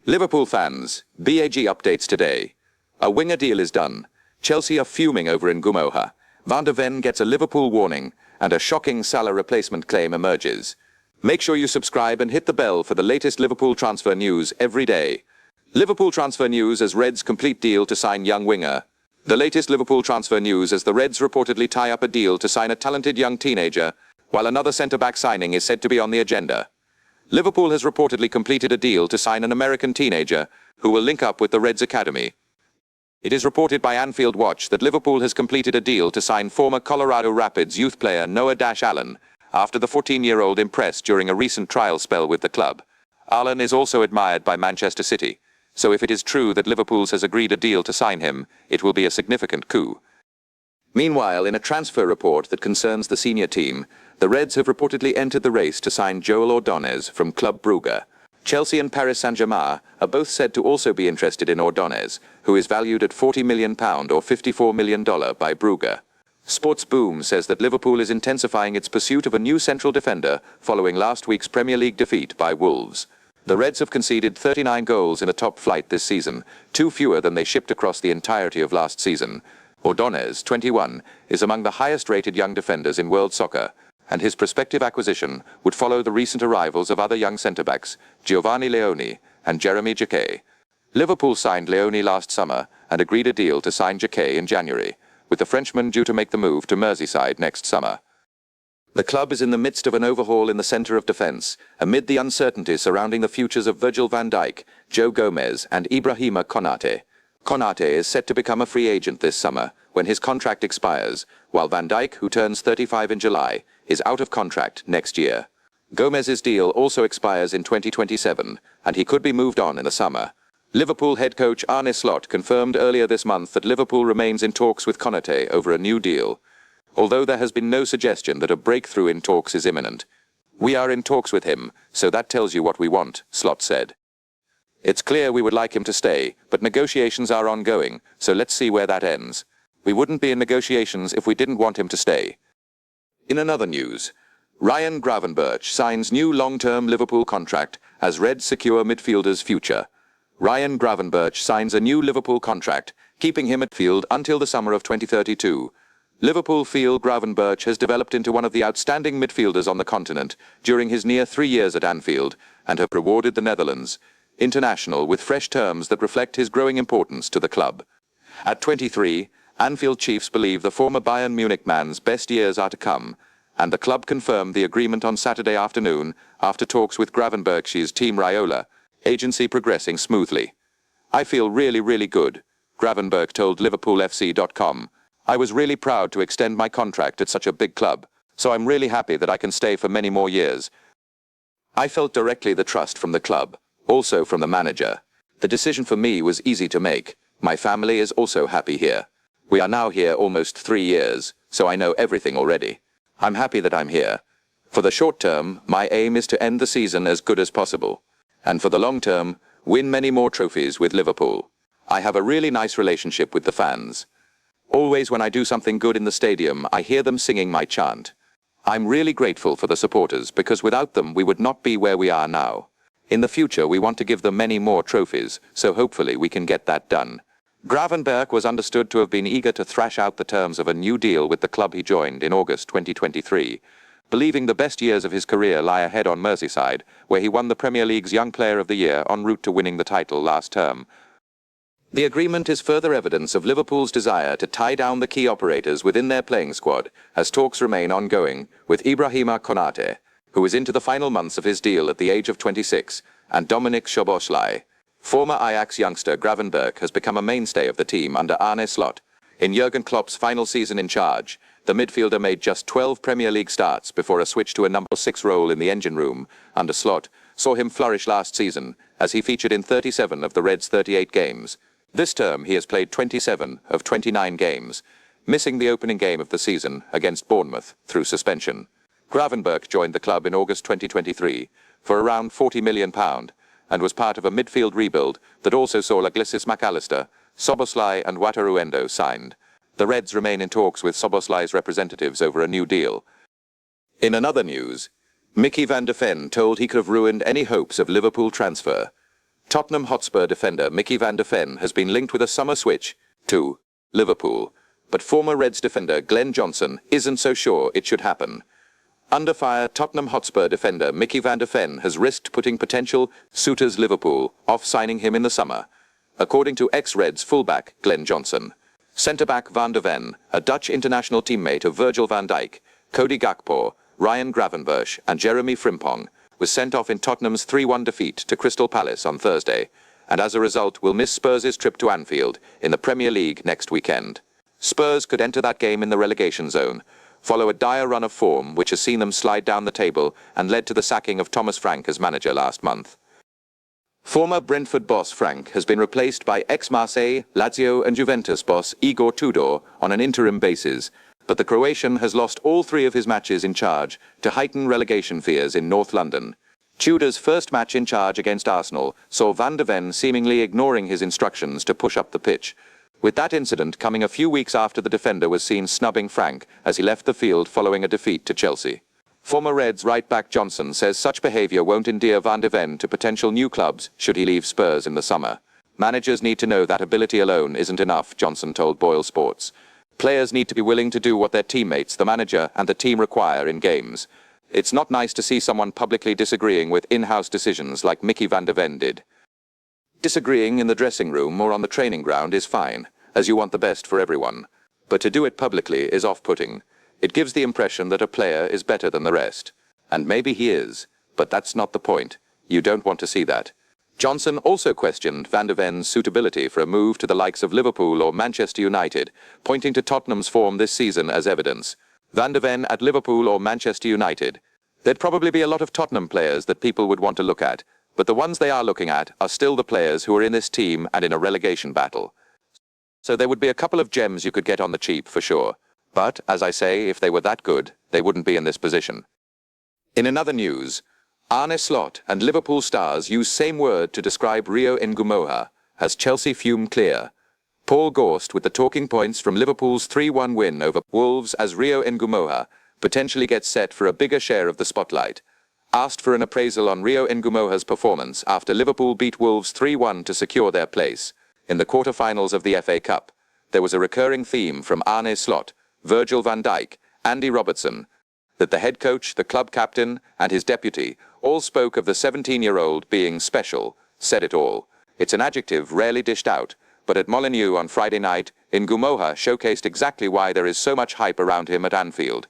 Liverpool fans, BAG updates today. A winger deal is done. Chelsea are fuming over Ngumoha. Van der Ven gets a Liverpool warning, and a shocking Salah replacement claim emerges. Make sure you subscribe and hit the bell for the latest Liverpool transfer news every day. Liverpool transfer news as Reds complete deal to sign young winger. The latest Liverpool transfer news as the Reds reportedly tie up a deal to sign a talented young teenager, while another centre-back signing is said to be on the agenda. Liverpool has reportedly completed a deal to sign an American teenager who will link up with the Reds Academy. It is reported by Anfield Watch that Liverpool has completed a deal to sign former Colorado Rapids youth player Noah Allen after the 14-year-old impressed during a recent trial spell with the club. Allen is also admired by Manchester City, so if it is true that Liverpool has agreed a deal to sign him, it will be a significant coup. Meanwhile, in a transfer report that concerns the senior team, the Reds have reportedly entered the race to sign Joel Ordonez from Club Brugge. Chelsea and Paris Saint-Germain are both said to also be interested in Ordonez, who is valued at £40 million or $54 million by Brugge. Sports Boom says that Liverpool is intensifying its pursuit of a new central defender following last week's Premier League defeat by Wolves. The Reds have conceded 39 goals in the top flight this season, 2 fewer than they shipped across the entirety of last season. Ordonez, 21, is among the highest-rated young defenders in world soccer, and his prospective acquisition would follow the recent arrivals of other young centre-backs, Giovanni Leoni and Jeremy Jacquet. Liverpool signed Leoni last summer and agreed a deal to sign Jacquet in January, with the Frenchman due to make the move to Merseyside next summer. The club is in the midst of an overhaul in the centre of defence, amid the uncertainty surrounding the futures of Virgil van Dijk, Joe Gomez and Ibrahima Konate. Konate is set to become a free agent this summer, when his contract expires, while Van Dijk, who turns 35 in July, is out of contract next year. Gomez's deal also expires in 2027, and he could be moved on in the summer. Liverpool head coach Arne Slot confirmed earlier this month that Liverpool remains in talks with Konate over a new deal, although there has been no suggestion that a breakthrough in talks is imminent. "We are in talks with him, so that tells you what we want," Slot said. "It's clear we would like him to stay, but negotiations are ongoing, so let's see where that ends. We wouldn't be in negotiations if we didn't want him to stay." In another news, Ryan Gravenberch signs new long-term Liverpool contract as Reds secure midfielder's future. Ryan Gravenberch signs a new Liverpool contract, keeping him at field until the summer of 2032. Liverpool feel Gravenberch has developed into one of the outstanding midfielders on the continent during his near 3 years at Anfield, and have rewarded the Netherlands international with fresh terms that reflect his growing importance to the club. At 23, Anfield Chiefs believe the former Bayern Munich man's best years are to come, and the club confirmed the agreement on Saturday afternoon after talks with Gravenberch's team Raiola, agency progressing smoothly. "I feel really good," Gravenberch told LiverpoolFC.com. "I was really proud to extend my contract at such a big club, so I'm really happy that I can stay for many more years. I felt directly the trust from the club, also from the manager. The decision for me was easy to make. My family is also happy here. We are now here almost 3 years, so I know everything already. I'm happy that I'm here. For the short term, my aim is to end the season as good as possible. And for the long term, win many more trophies with Liverpool. I have a really nice relationship with the fans. Always when I do something good in the stadium, I hear them singing my chant. I'm really grateful for the supporters, because without them we would not be where we are now. In the future we want to give them many more trophies, so hopefully we can get that done." Gravenberch was understood to have been eager to thrash out the terms of a new deal with the club he joined in August 2023, believing the best years of his career lie ahead on Merseyside, where he won the Premier League's Young Player of the Year en route to winning the title last term. The agreement is further evidence of Liverpool's desire to tie down the key operators within their playing squad, as talks remain ongoing with Ibrahima Konate, who is into the final months of his deal at the age of 26, and Dominik Szoboszlai. Former Ajax youngster Gravenberch has become a mainstay of the team under Arne Slot. In Jurgen Klopp's final season in charge, the midfielder made just 12 Premier League starts before a switch to a number 6 role in the engine room under Slot saw him flourish last season, as he featured in 37 of the Reds' 38 games. This term he has played 27 of 29 games, missing the opening game of the season against Bournemouth through suspension. Gravenberch joined the club in August 2023 for around £40 million, and was part of a midfield rebuild that also saw Laglissis McAllister, Szoboszlai and Wataru Endo signed. The Reds remain in talks with Szoboszlai's representatives over a new deal. In another news, Micky van de Ven told he could have ruined any hopes of Liverpool transfer. Tottenham Hotspur defender Micky van de Ven has been linked with a summer switch to Liverpool, but former Reds defender Glenn Johnson isn't so sure it should happen. Under fire, Tottenham Hotspur defender Micky van de Ven has risked putting potential suitors Liverpool off signing him in the summer, according to ex-Reds fullback Glenn Johnson. Centre-back Van de Ven, a Dutch international teammate of Virgil van Dijk, Cody Gakpo, Ryan Gravenberch and Jeremy Frimpong, was sent off in Tottenham's 3-1 defeat to Crystal Palace on Thursday, and as a result will miss Spurs' trip to Anfield in the Premier League next weekend. Spurs could enter that game in the relegation zone, follow a dire run of form which has seen them slide down the table and led to the sacking of Thomas Frank as manager last month. Former Brentford boss Frank has been replaced by ex-Marseille, Lazio and Juventus boss Igor Tudor on an interim basis, but the Croatian has lost all 3 of his matches in charge to heighten relegation fears in North London. Tudor's first match in charge against Arsenal saw Van de Ven seemingly ignoring his instructions to push up the pitch, with that incident coming a few weeks after the defender was seen snubbing Frank as he left the field following a defeat to Chelsea. Former Reds right-back Johnson says such behaviour won't endear Van de Ven to potential new clubs should he leave Spurs in the summer. Managers need to know that ability alone isn't enough, Johnson told Boyle Sports. Players need to be willing to do what their teammates, the manager and the team require in games. It's not nice to see someone publicly disagreeing with in-house decisions like Micky van de Ven did. Disagreeing in the dressing room or on the training ground is fine, as you want the best for everyone. But to do it publicly is off-putting. It gives the impression that a player is better than the rest. And maybe he is, but that's not the point. You don't want to see that. Johnson also questioned Van de Ven's suitability for a move to the likes of Liverpool or Manchester United, pointing to Tottenham's form this season as evidence. Van de Ven at Liverpool or Manchester United. There'd probably be a lot of Tottenham players that people would want to look at, but the ones they are looking at are still the players who are in this team and in a relegation battle. So there would be a couple of gems you could get on the cheap for sure. But, as I say, if they were that good, they wouldn't be in this position. In another news, Arne Slot and Liverpool stars use same word to describe Rio Ngumoha as Chelsea fume clear. Paul Gorst with the talking points from Liverpool's 3-1 win over Wolves as Rio Ngumoha potentially gets set for a bigger share of the spotlight. Asked for an appraisal on Rio Ngumoha's performance after Liverpool beat Wolves 3-1 to secure their place in the quarter-finals of the FA Cup, there was a recurring theme from Arne Slot, Virgil van Dijk, Andy Robertson, that the head coach, the club captain, and his deputy all spoke of the 17-year-old being special, said it all. It's an adjective rarely dished out, but at Molineux on Friday night, Ngumoha showcased exactly why there is so much hype around him at Anfield.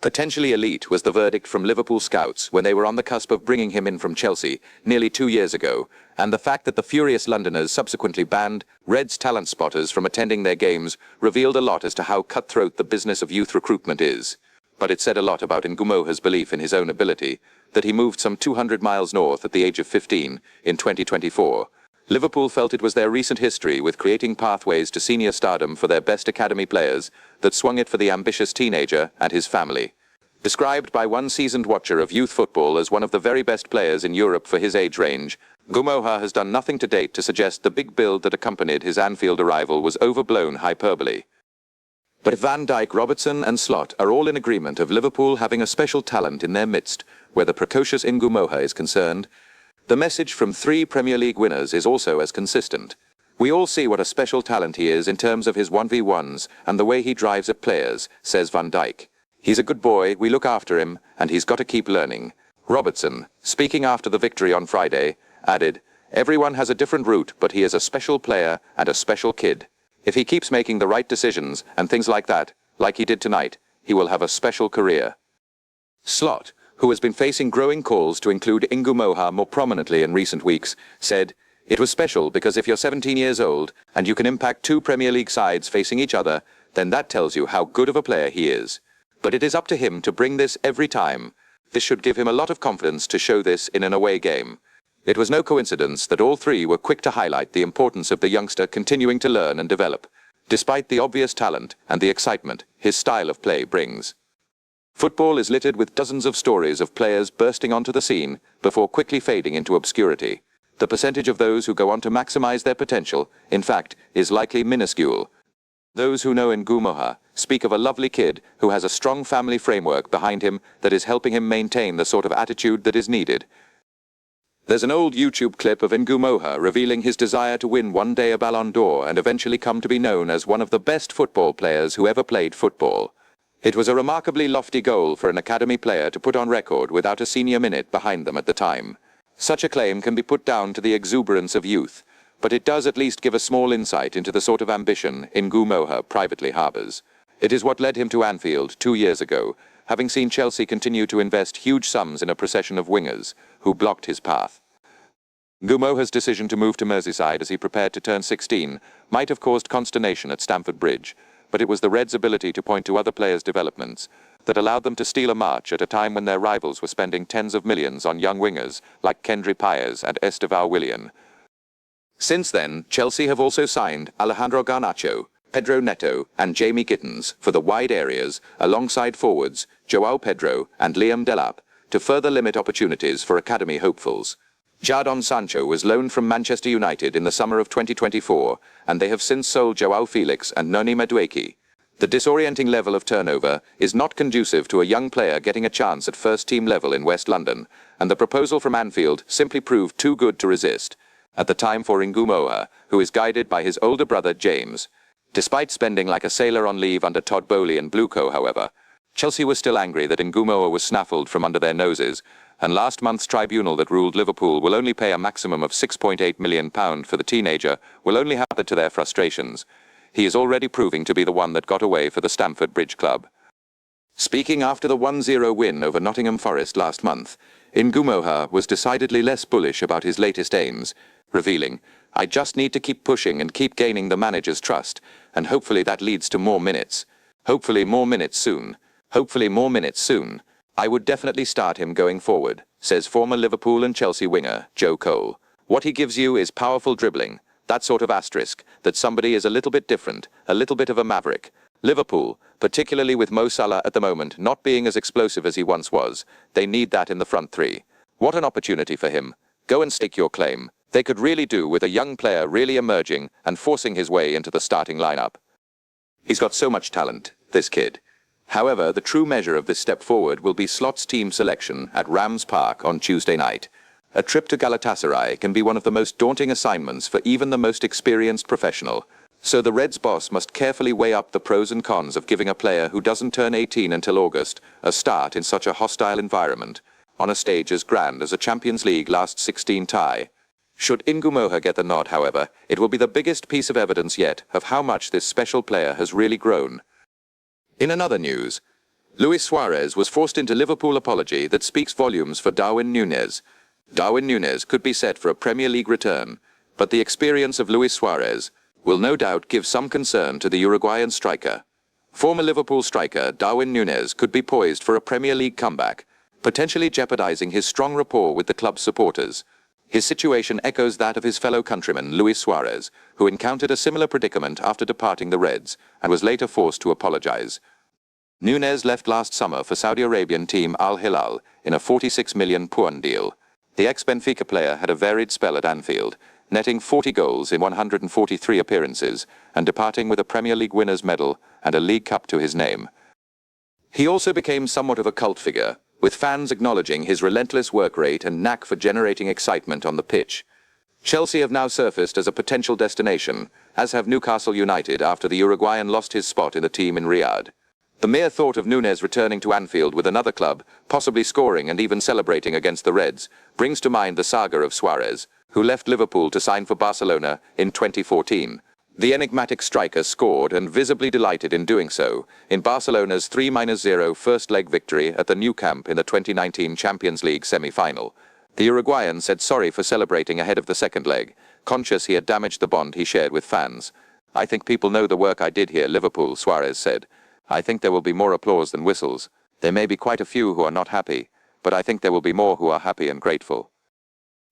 Potentially elite was the verdict from Liverpool scouts when they were on the cusp of bringing him in from Chelsea nearly 2 years ago, and the fact that the furious Londoners subsequently banned Reds talent spotters from attending their games revealed a lot as to how cutthroat the business of youth recruitment is. But it said a lot about Ngumoha's belief in his own ability, that he moved some 200 miles north at the age of 15 in 2024. Liverpool felt it was their recent history with creating pathways to senior stardom for their best academy players that swung it for the ambitious teenager and his family. Described by one seasoned watcher of youth football as one of the very best players in Europe for his age range, Ngumoha has done nothing to date to suggest the big build that accompanied his Anfield arrival was overblown hyperbole. But if Van Dijk, Robertson and Slot are all in agreement of Liverpool having a special talent in their midst where the precocious Ngumoha is concerned, the message from 3 Premier League winners is also as consistent. We all see what a special talent he is in terms of his 1v1s and the way he drives at players, says Van Dijk. He's a good boy, we look after him, and he's got to keep learning. Robertson, speaking after the victory on Friday, added, "Everyone has a different route, but he is a special player and a special kid. If he keeps making the right decisions and things like that, like he did tonight, he will have a special career." Slot, who has been facing growing calls to include Ngumoha more prominently in recent weeks, said, "It was special because if you're 17 years old and you can impact 2 Premier League sides facing each other, then that tells you how good of a player he is. But it is up to him to bring this every time. This should give him a lot of confidence to show this in an away game." It was no coincidence that all 3 were quick to highlight the importance of the youngster continuing to learn and develop, despite the obvious talent and the excitement his style of play brings. Football is littered with dozens of stories of players bursting onto the scene before quickly fading into obscurity. The percentage of those who go on to maximize their potential, in fact, is likely minuscule. Those who know Ngumoha speak of a lovely kid who has a strong family framework behind him that is helping him maintain the sort of attitude that is needed. There's an old YouTube clip of Ngumoha revealing his desire to win one day a Ballon d'Or and eventually come to be known as one of the best football players who ever played football. It was a remarkably lofty goal for an academy player to put on record without a senior minute behind them at the time. Such a claim can be put down to the exuberance of youth, but it does at least give a small insight into the sort of ambition Ngumoha privately harbours. It is what led him to Anfield 2 years ago, having seen Chelsea continue to invest huge sums in a procession of wingers who blocked his path. Ngumoha's decision to move to Merseyside as he prepared to turn 16 might have caused consternation at Stamford Bridge, but it was the Reds' ability to point to other players' developments that allowed them to steal a march at a time when their rivals were spending tens of millions on young wingers like Kendry Páez and Estevão Willian. Since then, Chelsea have also signed Alejandro Garnacho, Pedro Neto and Jamie Gittens for the wide areas alongside forwards João Pedro and Liam Delap to further limit opportunities for academy hopefuls. Jadon Sancho was loaned from Manchester United in the summer of 2024, and they have since sold João Felix and Noni Madueke. The disorienting level of turnover is not conducive to a young player getting a chance at first-team level in West London, and the proposal from Anfield simply proved too good to resist. At the time for Ngumoha, who is guided by his older brother James. Despite spending like a sailor on leave under Todd Boehly and Blueco, however, Chelsea was still angry that Ngumoha was snaffled from under their noses, and last month's tribunal that ruled Liverpool will only pay a maximum of £6.8 million for the teenager will only add to their frustrations. He is already proving to be the one that got away for the Stamford Bridge club. Speaking after the 1-0 win over Nottingham Forest last month, Ngumoha was decidedly less bullish about his latest aims, revealing, "I just need to keep pushing and keep gaining the manager's trust, and hopefully that leads to more minutes. Hopefully more minutes soon. Hopefully more minutes soon. I would definitely start him going forward," says former Liverpool and Chelsea winger Joe Cole. "What he gives you is powerful dribbling, that sort of asterisk, that somebody is a little bit different, a little bit of a maverick. Liverpool, particularly with Mo Salah at the moment not being as explosive as he once was, they need that in the front three. What an opportunity for him. Go and stake your claim. They could really do with a young player really emerging and forcing his way into the starting lineup. He's got so much talent, this kid." However, the true measure of this step forward will be Slot's team selection at Rams Park on Tuesday night. A trip to Galatasaray can be one of the most daunting assignments for even the most experienced professional, so the Reds boss must carefully weigh up the pros and cons of giving a player who doesn't turn 18 until August a start in such a hostile environment, on a stage as grand as a Champions League last 16 tie. Should Ngumoha get the nod, however, it will be the biggest piece of evidence yet of how much this special player has really grown. In another news, Luis Suárez was forced into Liverpool apology that speaks volumes for Darwin Núñez. Darwin Nunez could be set for a Premier League return, but the experience of Luis Suárez will no doubt give some concern to the Uruguayan striker. Former Liverpool striker Darwin Núñez could be poised for a Premier League comeback, potentially jeopardizing his strong rapport with the club's supporters. His situation echoes that of his fellow countryman Luis Suárez, who encountered a similar predicament after departing the Reds and was later forced to apologize. Núñez left last summer for Saudi Arabian team Al Hilal in a £46 million deal. The ex-Benfica player had a varied spell at Anfield, netting 40 goals in 143 appearances and departing with a Premier League winners' medal and a League Cup to his name. He also became somewhat of a cult figure, with fans acknowledging his relentless work rate and knack for generating excitement on the pitch. Chelsea have now surfaced as a potential destination, as have Newcastle United after the Uruguayan lost his spot in the team in Riyadh. The mere thought of Núñez returning to Anfield with another club, possibly scoring and even celebrating against the Reds, brings to mind the saga of Suárez, who left Liverpool to sign for Barcelona in 2014. The enigmatic striker scored and visibly delighted in doing so in Barcelona's 3-0 first-leg victory at the Nou Camp in the 2019 Champions League semi-final. The Uruguayan said sorry for celebrating ahead of the second leg, conscious he had damaged the bond he shared with fans. "I think people know the work I did here, Liverpool," Suárez said. "I think there will be more applause than whistles. There may be quite a few who are not happy, but I think there will be more who are happy and grateful."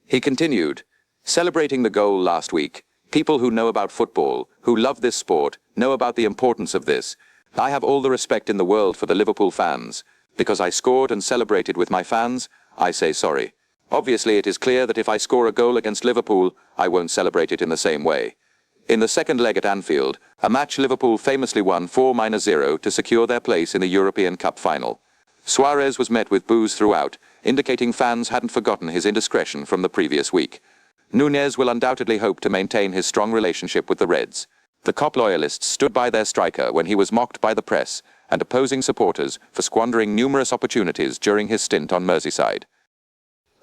He continued, celebrating the goal last week. "People who know about football, who love this sport, know about the importance of this. I have all the respect in the world for the Liverpool fans. Because I scored and celebrated with my fans, I say sorry. Obviously it is clear that if I score a goal against Liverpool, I won't celebrate it in the same way." In the second leg at Anfield, a match Liverpool famously won 4-0 to secure their place in the European Cup final. Suarez was met with boos throughout, indicating fans hadn't forgotten his indiscretion from the previous week. Nunez will undoubtedly hope to maintain his strong relationship with the Reds. The Cop loyalists stood by their striker when he was mocked by the press and opposing supporters for squandering numerous opportunities during his stint on Merseyside.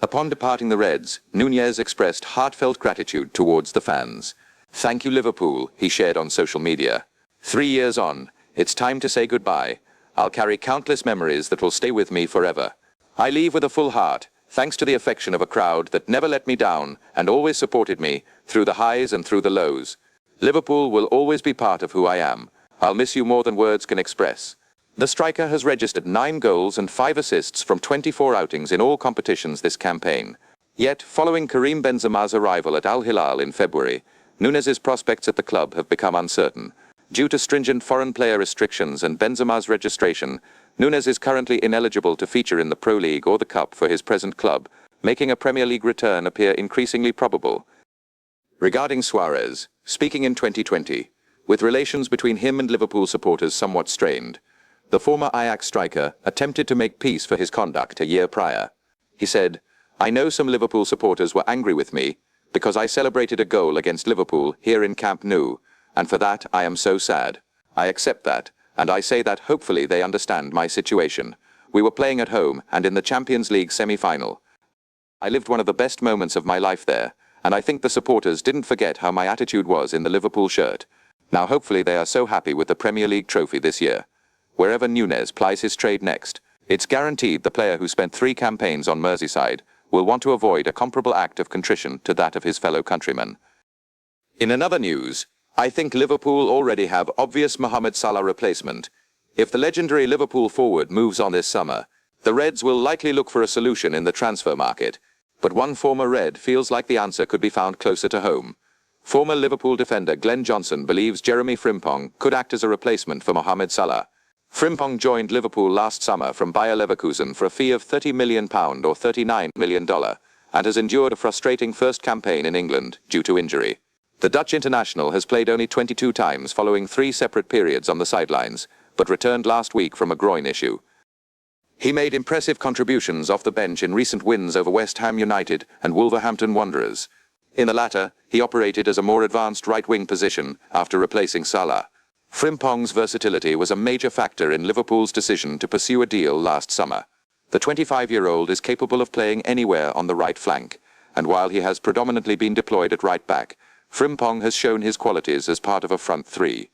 Upon departing the Reds, Nunez expressed heartfelt gratitude towards the fans. "Thank you, Liverpool," he shared on social media. "3 years on, it's time to say goodbye. I'll carry countless memories that will stay with me forever. I leave with a full heart, thanks to the affection of a crowd that never let me down and always supported me through the highs and through the lows. Liverpool will always be part of who I am. I'll miss you more than words can express." The striker has registered 9 goals and 5 assists from 24 outings in all competitions this campaign. Yet, following Karim Benzema's arrival at Al Hilal in February, Nunez's prospects at the club have become uncertain. Due to stringent foreign player restrictions and Benzema's registration, Nunez is currently ineligible to feature in the Pro League or the Cup for his present club, making a Premier League return appear increasingly probable. Regarding Suarez, speaking in 2020, with relations between him and Liverpool supporters somewhat strained, the former Ajax striker attempted to make peace for his conduct a year prior. He said, "I know some Liverpool supporters were angry with me because I celebrated a goal against Liverpool here in Camp Nou, and for that I am so sad. I accept that, and I say that hopefully they understand my situation. We were playing at home and in the Champions League semi-final. I lived one of the best moments of my life there, and I think the supporters didn't forget how my attitude was in the Liverpool shirt. Now hopefully they are so happy with the Premier League trophy this year. Wherever Nunez plies his trade next, it's guaranteed the player who spent 3 campaigns on Merseyside will want to avoid a comparable act of contrition to that of his fellow countrymen." In another news, I think Liverpool already have obvious Mohamed Salah replacement. If the legendary Liverpool forward moves on this summer, the Reds will likely look for a solution in the transfer market. But one former Red feels like the answer could be found closer to home. Former Liverpool defender Glenn Johnson believes Jeremy Frimpong could act as a replacement for Mohamed Salah. Frimpong joined Liverpool last summer from Bayer Leverkusen for a fee of £30 million or $39 million, and has endured a frustrating first campaign in England due to injury. The Dutch international has played only 22 times following 3 separate periods on the sidelines, but returned last week from a groin issue. He made impressive contributions off the bench in recent wins over West Ham United and Wolverhampton Wanderers. In the latter, he operated as a more advanced right-wing position after replacing Salah. Frimpong's versatility was a major factor in Liverpool's decision to pursue a deal last summer. The 25-year-old is capable of playing anywhere on the right flank, and while he has predominantly been deployed at right back, Frimpong has shown his qualities as part of a front 3.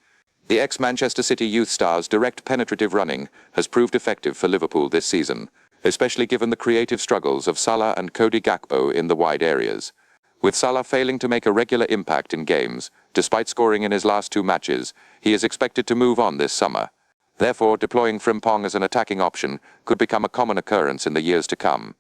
The ex-Manchester City youth star's direct penetrative running has proved effective for Liverpool this season, especially given the creative struggles of Salah and Cody Gakpo in the wide areas. With Salah failing to make a regular impact in games, despite scoring in his last 2 matches, he is expected to move on this summer. Therefore, deploying Frimpong as an attacking option could become a common occurrence in the years to come.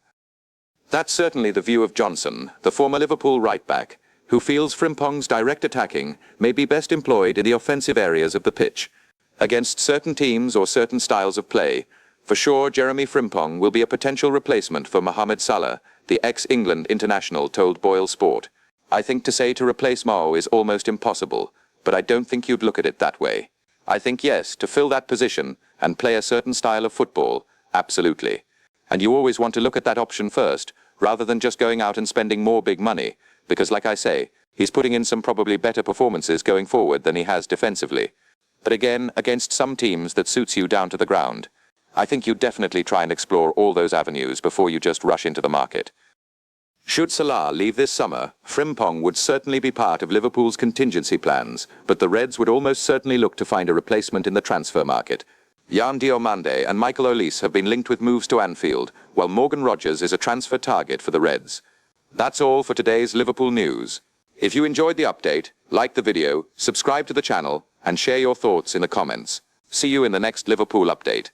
That's certainly the view of Johnson, the former Liverpool right-back, who feels Frimpong's direct attacking may be best employed in the offensive areas of the pitch. Against certain teams or certain styles of play, for sure Jeremy Frimpong will be a potential replacement for Mohamed Salah, the ex-England international told Boyle Sport. "I think to say to replace Mo is almost impossible, but I don't think you'd look at it that way. I think yes, to fill that position and play a certain style of football, absolutely. And you always want to look at that option first, rather than just going out and spending more big money, because like I say, he's putting in some probably better performances going forward than he has defensively. But again, against some teams that suits you down to the ground, I think you definitely try and explore all those avenues before you just rush into the market." Should Salah leave this summer, Frimpong would certainly be part of Liverpool's contingency plans, but the Reds would almost certainly look to find a replacement in the transfer market. Yan Diomande and Michael Olise have been linked with moves to Anfield, while Morgan Rogers is a transfer target for the Reds. That's all for today's Liverpool news. If you enjoyed the update, like the video, subscribe to the channel, and share your thoughts in the comments. See you in the next Liverpool update.